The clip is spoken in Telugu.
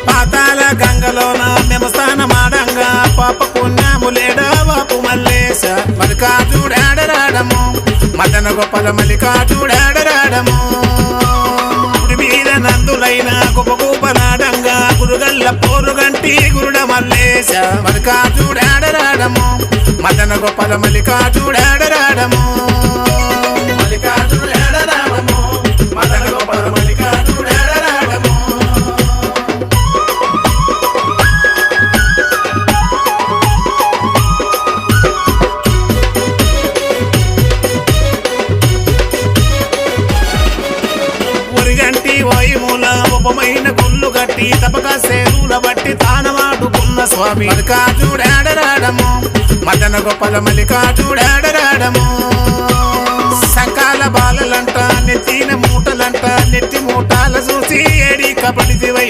పాతాల గంగలోన మేము స్నానమాడంగా పాప పుణ్యములేడా బాపు మల్లేశ మల్లికార్జుడాడరాడము మదన గోపాల మల్లికార్జుడాడరాడము గుడి మీద నందులైన గొప్పగూపనాడంగా గురుగల్ల పోరుగంటి గురుడ మల్లేశ మల్లికార్జుడాడరాడము మదన గోపాల మల్లికార్జుడాడరాడము మల్లికార్జుడాడరాడము మదన గోపాల మల్లికార్జుడాడరాడము. ఒరిగంటి వాయుమూల ఉపమైన గుళ్ళు గట్టి తపక సేరుల బట్టి తానవాడుకున్న స్వామి మల్లికార్జుడాడరాడము మదన గోపాల మల్లికార్జుడాడరాడము. సంకాల బాలలంట నెత్తిన మూటలంట నెత్తి మూటాల చూసి ఏడి కబడిదివై